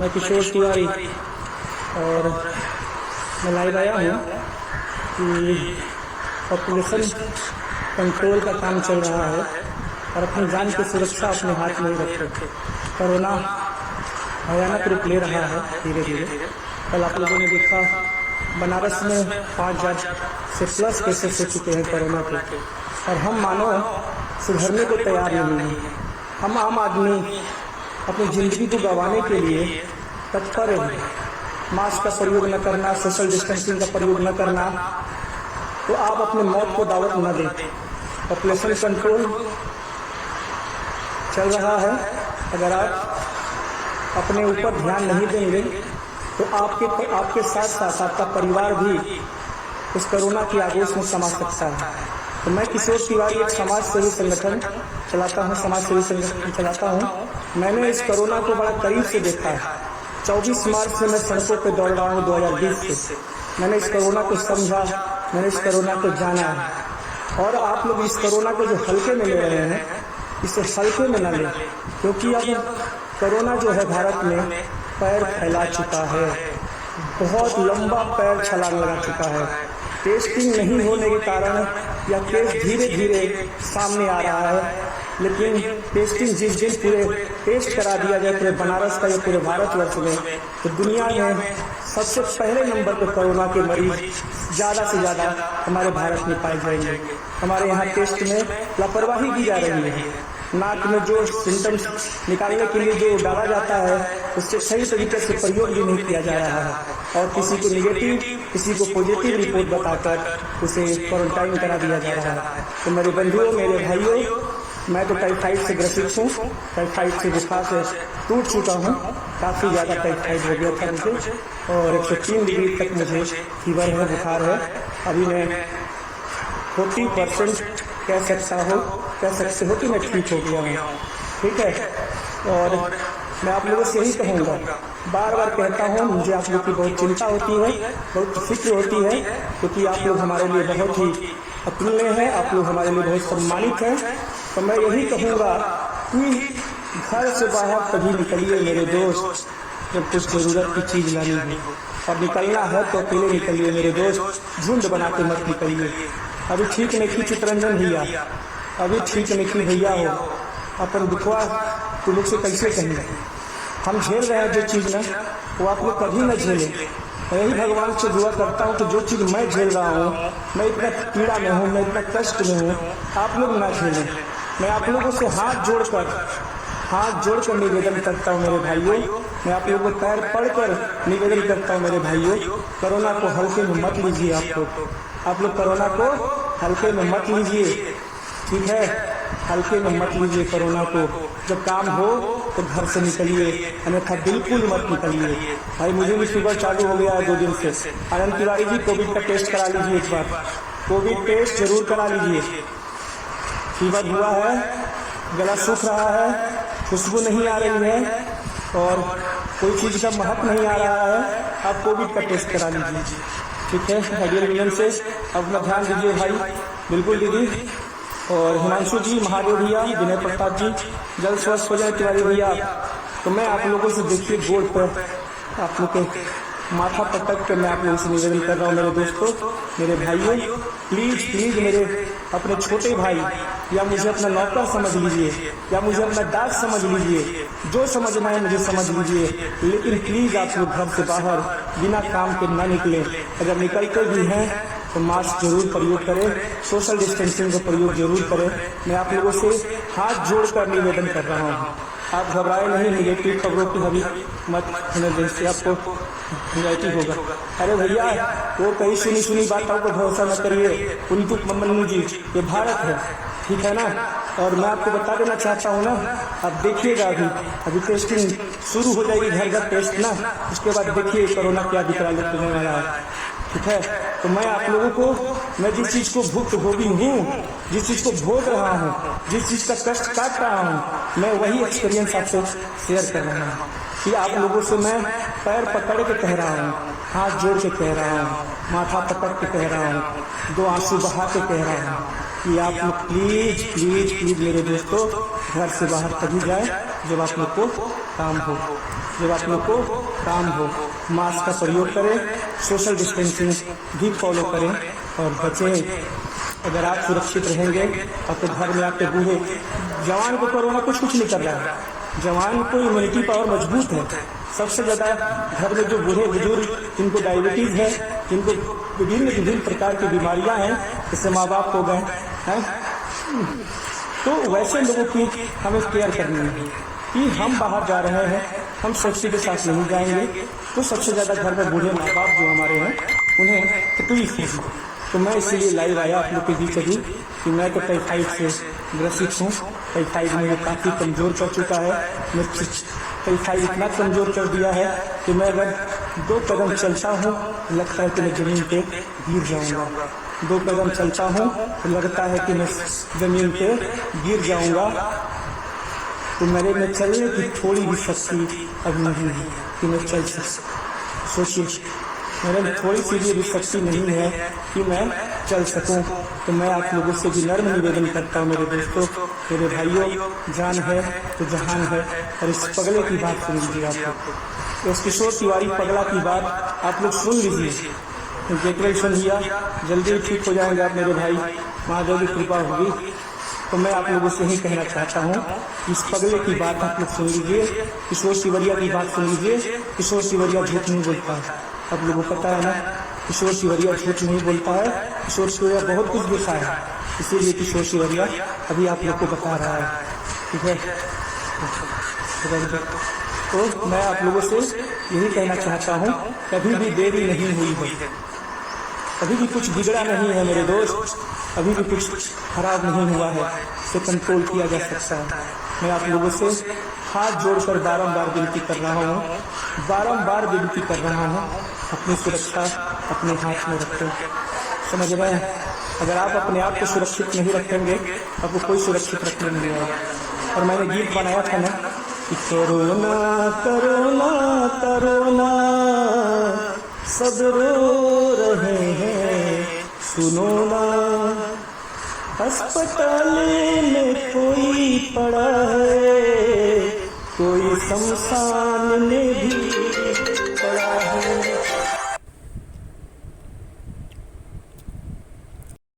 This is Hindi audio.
मैं किशोर तिवारी और मैं लाइव आया हूँ कि पॉपुलेशन कंट्रोल का काम चल रहा है और अपनी जान की सुरक्षा अपने हाथ में ही रखें। कोरोना भयानक रूप ले रहा है धीरे धीरे। कल आप लोगों ने देखा बनारस में 5,000 से प्लस केसेस हो चुके हैं कोरोना के, और हम मानो सुधरने को तैयार नहीं हैं। हम आम आदमी अपनी ज़िंदगी को गंवाने के लिए तत्पर हैं। मास्क का प्रयोग न करना, सोशल डिस्टेंसिंग का प्रयोग न करना, तो आप अपने मौत को दावत न दें। पॉपुलेशन कंट्रोल चल रहा है, अगर आप अपने ऊपर ध्यान नहीं देंगे तो आपके साथ साथ आपका परिवार भी इस कोरोना की आगोश में समा सकता है। तो मैं किशोर तिवारी एक समाज सेवी संगठन चलाता हूँ, समाज सेवी संगठन चलाता हूँ। मैंने इस कोरोना को बड़ा करीब से देखा है। 24 मार्च से मैं सड़कों पर दौड़ रहा हूँ 2020 से। मैंने इस कोरोना को समझा, मैंने इस कोरोना को जाना है। और आप लोग इस कोरोना को जो हल्के में ले रहे हैं, इसे हल्के में न लें, क्योंकि अब कोरोना जो है भारत में पैर फैला चुका है, बहुत लंबा पैर छलांग लगा चुका है। टेस्टिंग नहीं होने के कारण या केस धीरे धीरे सामने आ रहा है, लेकिन टेस्टिंग जिस दिन पूरे टेस्ट करा दिया जाए पूरे बनारस का या पूरे भारतवर्ष में, तो दुनिया में सबसे पहले नंबर पर कोरोना के मरीज ज़्यादा से ज़्यादा हमारे भारत में पाए जाएंगे। हमारे यहाँ टेस्ट में लापरवाही की जा रही है। नाक में जो सिम्टम्स निकालने के लिए जो डाला जाता है, उससे सही तरीके से प्रयोग भी नहीं किया जा रहा है, और किसी को निगेटिव, किसी को पॉजिटिव रिपोर्ट बताकर उसे क्वारंटाइन करा दिया जा रहा है। तो मेरे बंधुओं, मेरे भाइयों, मैं तो टाइफाइड से ग्रसित हूँ। टाइफाइड से बुखार से टूट चुका हूँ। काफ़ी ज़्यादा टाइफाइड हो गया था मुझे, और 103 डिग्री तक मुझे फीवर है, बुखार है। अभी मैं 40% कह सकते हो कि मैं ठीक हो गया हूँ। ठीक है, और मैं आप लोगों से यही कहूँगा, बार बार कहता हूँ, मुझे आप लोग की बहुत चिंता होती है, बहुत फिक्र होती है, क्योंकि आप लोग हमारे लिए बहुत ही अतुल्य हैं, आप लोग हमारे लिए बहुत सम्मानित हैं। तो मैं यही कहूँगा कि घर से बाहर तभी निकलिए मेरे दोस्त, जब कुछ ज़रूरत की चीज़ लानी हो, और निकलना है तो अकेले निकलिए मेरे दोस्त, झुंड बना के मत निकलिए। अभी ठीक नहीं की चितरंजन भैया, अभी ठीक नहीं की भैया हो, अपन दुखवा तो लोग से कैसे कहेंगे। हम झेल रहे हैं जो चीज़ ना, वो आप लोग कभी न झेलें। यही भगवान से दुआ करता हूँ कि जो चीज़ मैं झेल रहा हूँ, मैं इतना पीड़ा में हूँ, मैं इतना कष्ट में हूँ, आप लोग ना झेलें। मैं आप लोगों से हाथ जोड़कर निवेदन करता हूँ मेरे भाइयों, मैं आप लोगों को पैर पड़कर निवेदन करता हूँ मेरे भाइयों, कोरोना को हल्के में मत लीजिए। आप लोग कोरोना को हल्के में मत लीजिए, ठीक है? हल्के में मत लीजिए कोरोना को। जब काम हो तो घर से निकलिए, अन्यथा बिल्कुल मत निकलिए। भाई मुझे भी शुगर चालू हो गया है 2 दिन से। आनंद तिवारी जी, कोविड का टेस्ट करा लीजिए एक बार, कोविड टेस्ट जरूर करा लीजिए। फीवर हुआ है, गला सूख रहा है, खुशबू नहीं आ रही है, और कोई चीज़ का महक नहीं आ रहा है, आप कोविड का टेस्ट करा लीजिए, ठीक है? आइडियल विजन से अपना ध्यान दीजिए भाई, बिल्कुल दीदी। और हिमांशु जी, महादेव भैया, विनय प्रताप जी, जल्द स्वस्थ हो जाए तिवारी भैया। तो मैं आप लोगों से देखिए गोड़ पर आप लोग के माथा पटक कर मैं आप लोगों से निवेदन कर रहा हूँ मेरे दोस्तों, मेरे भाइयों, प्लीज़ मेरे अपने छोटे भाई, या मुझे अपना नौकर समझ लीजिए, या मुझे अपना दास समझ लीजिए, जो समझना है मुझे समझ लीजिए, लेकिन प्लीज़ आप लोग घर से बाहर बिना काम के ना निकलें। अगर निकलते भी हैं तो मास्क जरूर प्रयोग करें, सोशल डिस्टेंसिंग का प्रयोग जरूर करें। मैं आप लोगों से हाथ जोड़कर निवेदन कर रहा हूँ, आप घबराए नहीं, निगेटिव खबरों की हवी मत होने दें, से आपको निगेटिव होगा। अरे भैया, वो कई सुनी बातों पर भरोसा न करिए, उनको मन्नू जी, ये भारत है, ठीक है ना? और मैं आपको बता देना चाहता हूँ ना, आप देखिएगा अभी टेस्टिंग शुरू हो जाएगी, घर टेस्ट ना, उसके बाद देखिए कोरोना क्या विकराल रूप लेने वाला है, ठीक है? तो मैं आप लोगों को, मैं जिस चीज़ को भुक्तभोगी हूँ, जिस चीज़ को भोग रहा हूँ, जिस चीज़ का कष्ट काट रहा हूँ, मैं वही एक्सपीरियंस आपसे शेयर कर रहा हूँ कि आप लोगों से मैं पैर पकड़ के कह रहा हूँ, हाथ जोड़ के कह रहा हूँ, माथा पकड़ के कह रहा हूँ, 2 आंसू बहा के कह रहा हूँ कि आप लोग प्लीज़ मेरे दोस्तों घर से बाहर तभी जाए जब आप लोग को काम हो, जब आप लोग को काम हो। मास्क का प्रयोग करें, सोशल डिस्टेंसिंग भी फॉलो करें और बचें। अगर आप सुरक्षित रहेंगे, आपके घर में आपके बूढ़े जवान को कोरोना कुछ नहीं कर रहा है। जवान को इम्यूनिटी पावर मजबूत है। सबसे ज़्यादा घर में जो बूढ़े बुजुर्ग, जिनको डायबिटीज़ है, जिनको विभिन्न प्रकार की बीमारियां हैं, जैसे माँ बाप हो गए हैं, तो वैसे लोगों की हमें केयर करनी है कि हम बाहर जा रहे हैं, हम सेफ्टी के साथ नहीं जाएंगे, तो सबसे ज़्यादा घर में बूढ़े माँ बाप जो हमारे हैं उन्हें तकलीफ होगी। तो मैं इसीलिए लाइव आया आप लोग के बीच अभी कि मैं तो टाइफाइड से ग्रसित हूँ। टाइफाइड मुझे काफ़ी कमज़ोर कर चुका है। मैं टाइफाइड इतना कमज़ोर कर दिया है कि मैं अगर 2 कदम चलता हूँ लगता है कि मैं ज़मीन पे गिर जाऊँगा। 2 कदम चलता हूँ तो लगता है कि मैं ज़मीन पे गिर जाऊँगा। तो मेरे में चलने की थोड़ी भी शक्ति अब नहीं है कि मैं चल सकूँ। सोचिए, मेरे में थोड़ी सी भी शक्ति नहीं है कि मैं चल सकूं। तो मैं आप लोगों से भी नर्म निवेदन करता हूं, मेरे दोस्तों, मेरे भाइयों, जान है तो जहान है। और इस पगले की बात सुन लीजिए आप लोग, इस किशोर तिवारी पगला की बात आप लोग सुन लीजिए। जेकरल सुन लिया, जल्दी ठीक हो जाएंगे आप मेरे भाई, महादेव की कृपा होगी। तो मैं आप लोगों से ही कहना चाहता हूँ, इस पगले की बात आप लोग सुन लीजिए, किशोर तिवारी की बात सुन लीजिए। किशोर तिवारी झूठ नहीं बोलता है, आप लोगों को पता है ना। किशोर तिवारी झूठ नहीं बोलता है। किशोर तिवारी बहुत कुछ देखा है, इसीलिए किशोर तिवारी अभी आप लोग को बता रहा है, ठीक है। तो मैं आप लोगों से यही कहना चाहता हूँ, कभी भी देरी नहीं हुई है, अभी भी कुछ बिगड़ा नहीं है मेरे दोस्त, अभी भी कुछ खराब नहीं हुआ है, इसे कंट्रोल किया जा सकता है। मैं आप लोगों से हाथ जोड़कर बारंबार विनती कर रहा हूँ, बारंबार विनती कर रहा हूँ, अपनी सुरक्षा अपने हाथ में रखें। समझ रहे हैं? अगर आप अपने आप को सुरक्षित नहीं रखेंगे, आपको कोई सुरक्षित रखने नहीं आएगा। और मैंने गीत बनाया था ना कि कोरोना कोरोना कोरोना सब रो रहे हैं, सुनो ना, अस्पताल में कोई पड़ा है, कोई शमशान में भी